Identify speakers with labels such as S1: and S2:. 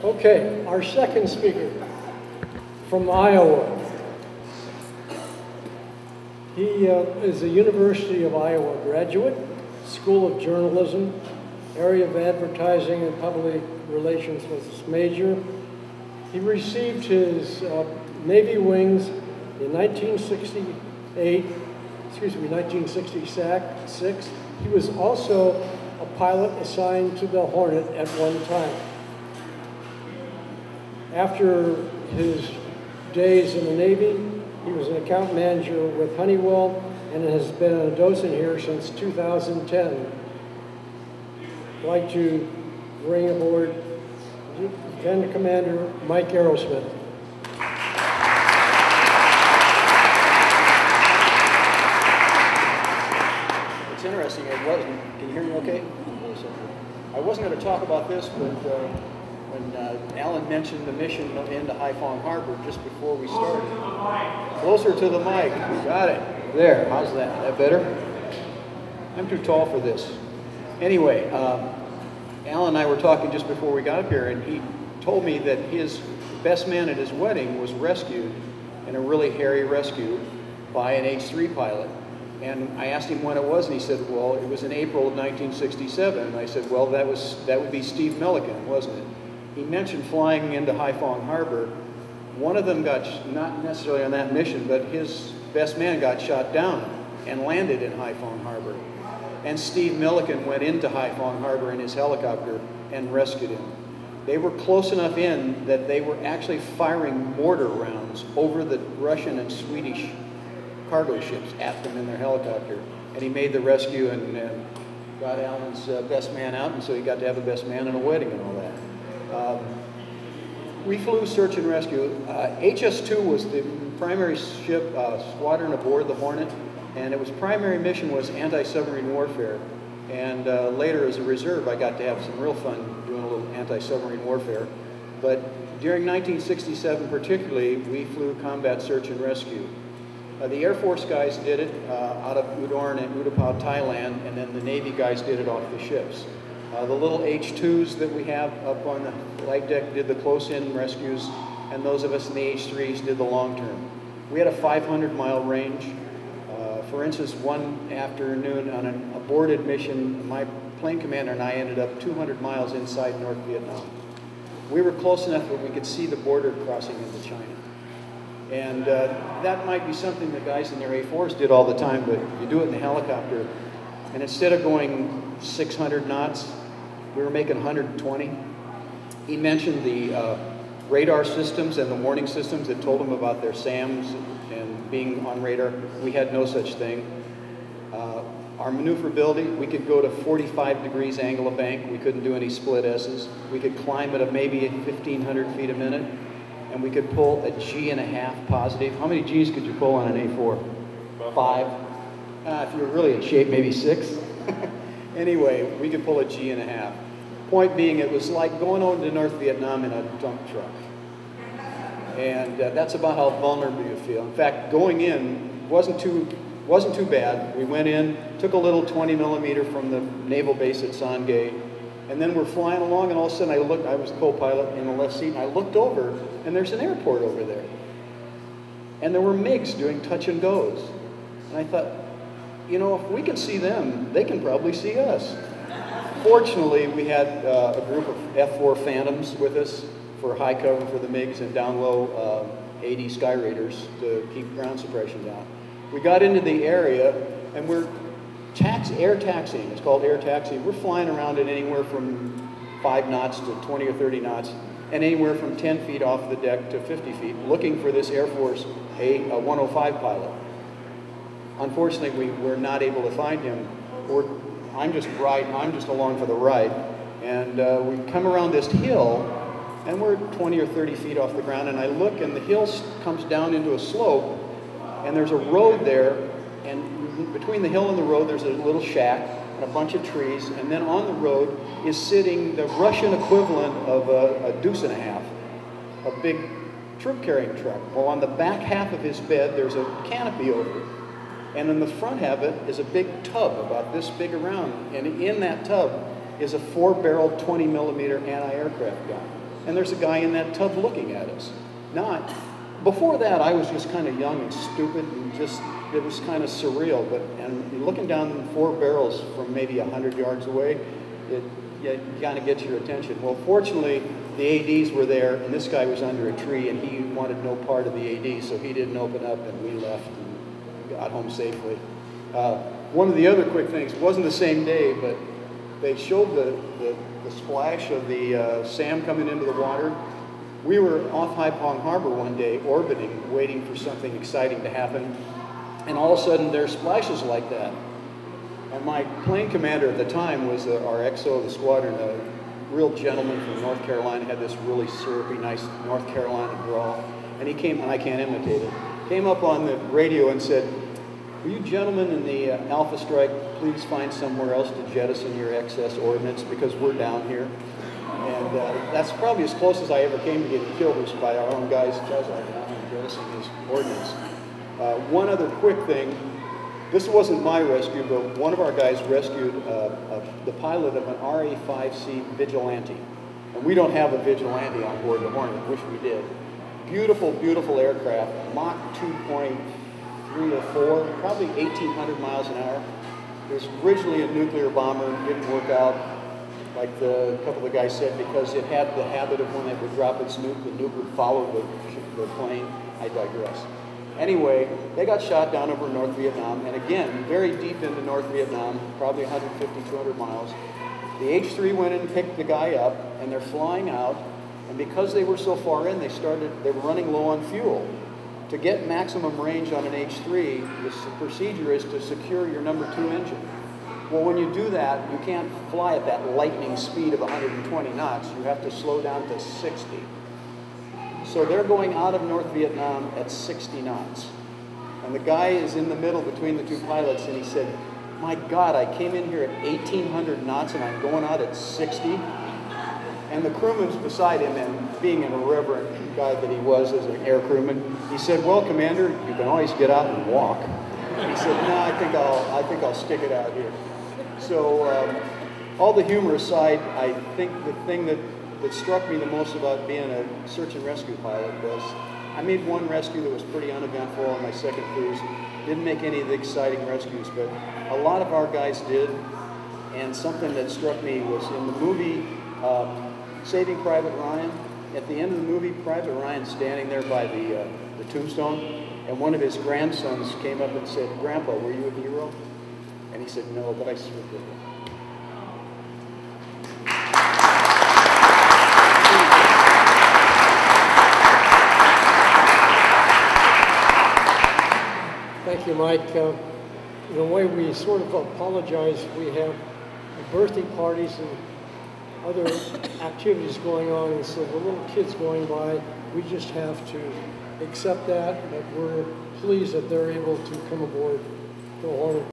S1: Okay, our second speaker from Iowa. He is a University of Iowa graduate, School of Journalism, area of advertising and public relations was his major. He received his Navy wings in 1966. He was also a pilot assigned to the Hornet at one time. After his days in the Navy, he was an account manager with Honeywell and has been a docent here since 2010. I'd like to bring aboard Lieutenant Commander Mike Arrowsmith.
S2: It's interesting, can you hear me okay? I wasn't going to talk about this, but when Alan mentioned the mission into Haiphong Harbor just before we started. Closer to the mic. Got it. There. How's that? That better? I'm too tall for this. Anyway, Alan and I were talking just before we got up here, and he told me that his best man at his wedding was rescued in a really hairy rescue by an H-3 pilot. And I asked him when it was, and he said, well, it was in April of 1967. And I said, well, that would be Steve Milliken, wasn't it? He mentioned flying into Haiphong Harbor. One of them got, not necessarily on that mission, but his best man got shot down and landed in Haiphong Harbor. And Steve Milliken went into Haiphong Harbor in his helicopter and rescued him. They were close enough in that they were actually firing mortar rounds over the Russian and Swedish cargo ships at them in their helicopter. And he made the rescue and got Alan's best man out, and so he got to have a best man and a wedding and all that. We flew search and rescue. HS-2 was the primary ship squadron aboard the Hornet, and its primary mission was anti-submarine warfare. And later, as a reserve, I got to have some real fun doing a little anti-submarine warfare. But during 1967 particularly, we flew combat search and rescue. The Air Force guys did it out of Udorn and Utapao, Thailand, and then the Navy guys did it off the ships. The little H-2s that we have up on the flight deck did the close-in rescues, and those of us in the H-3s did the long-term. We had a 500-mile range. For instance, one afternoon on an aborted mission, my plane commander and I ended up 200 miles inside North Vietnam. We were close enough that we could see the border crossing into China. And that might be something the guys in their A4s did all the time, but you do it in the helicopter. And instead of going 600 knots, we were making 120. He mentioned the radar systems and the warning systems that told him about their SAMs and being on radar. We had no such thing. Our maneuverability, we could go to 45 degrees angle of bank. We couldn't do any split S's. We could climb at maybe 1,500 feet a minute. And we could pull a G.5 positive. How many G's could you pull on an A4? 5. If you were really in shape, maybe 6. Anyway, we could pull a G.5. Point being, it was like going over to North Vietnam in a dump truck. And that's about how vulnerable you feel. In fact, going in wasn't too bad. We went in, took a little 20 millimeter from the naval base at Sangay, and then we're flying along, and all of a sudden I was co-pilot in the left seat, and I looked over, and there's an airport over there. And there were MiGs doing touch and goes. And I thought, you know, if we can see them, they can probably see us. Fortunately, we had a group of F-4 Phantoms with us for high cover for the MiGs and down low 80 Sky Raiders to keep ground suppression down. We got into the area, and we're air taxiing. It's called air taxiing. We're flying around at anywhere from 5 knots to 20 or 30 knots, and anywhere from 10 feet off the deck to 50 feet, looking for this Air Force A-105 pilot. Unfortunately, we were not able to find him. I'm just along for the ride. And we come around this hill, and we're 20 or 30 feet off the ground, and I look, and the hill comes down into a slope, and there's a road there, and between the hill and the road, there's a little shack and a bunch of trees, and then on the road is sitting the Russian equivalent of a deuce-and-a-half, a big troop-carrying truck. Well, on the back half of his bed, there's a canopy over it. And in the front half of it is a big tub about this big around. And in that tub is a 4-barreled 20 millimeter anti-aircraft gun. and there's a guy in that tub looking at us. Before that, I was just kind of young and stupid, and it was kind of surreal, and looking down 4 barrels from maybe 100 yards away, it kind of gets your attention. Well, fortunately, the ADs were there, and this guy was under a tree, and he wanted no part of the AD, so he didn't open up, and we left and got home safely. One of the other quick things, it wasn't the same day, but they showed the splash of the SAM coming into the water. We were off Haiphong Harbor one day, orbiting, waiting for something exciting to happen, and all of a sudden there's splashes like that. And my plane commander at the time was our XO of the squadron, a real gentleman from North Carolina, had this really syrupy, nice North Carolina drawl, and he came, and I can't imitate it, came up on the radio and said, "Will you gentlemen in the Alpha Strike please find somewhere else to jettison your excess ordnance, because we're down here." And that's probably as close as I ever came to getting killed, was by our own guys jettisoning his ordnance. One other quick thing, this wasn't my rescue, but one of our guys rescued the pilot of an RA-5C Vigilante. And we don't have a Vigilante on board the Hornet, wish we did. Beautiful, beautiful aircraft, Mach 2.3 or 4, probably 1,800 miles an hour. It was originally a nuclear bomber, didn't work out, like a couple of the guys said, because it had the habit of when it would drop its nuke, the nuke would follow the plane. I digress. Anyway, they got shot down over North Vietnam, and again, very deep into North Vietnam, probably 150, 200 miles. The H-3 went in and picked the guy up, and they're flying out, and because they were so far in, they were running low on fuel. To get maximum range on an H-3, the procedure is to secure your number 2 engine. Well, when you do that, you can't fly at that lightning speed of 120 knots. You have to slow down to 60. So they're going out of North Vietnam at 60 knots. And the guy is in the middle between the 2 pilots, and he said, "My God, I came in here at 1,800 knots and I'm going out at 60? And the crewman's beside him, and being an irreverent guy that he was as an air crewman, he said, "Well, Commander, you can always get out and walk." And he said, "No, I think I'll stick it out here." So all the humor aside, I think the thing that struck me the most about being a search and rescue pilot was I made one rescue that was pretty uneventful on my second cruise. Didn't make any of the exciting rescues, but a lot of our guys did. And something that struck me was in the movie Saving Private Ryan. At the end of the movie, Private Ryan's standing there by the tombstone, and one of his grandsons came up and said, "Grandpa, were you a hero?" And he said, "No, but I served with him."
S1: Thank you, Mike. In a way, we sort of apologize. We have birthday parties and other activities going on, and so the little kids going by, we just have to accept that, but we're pleased that they're able to come aboard the Hornet.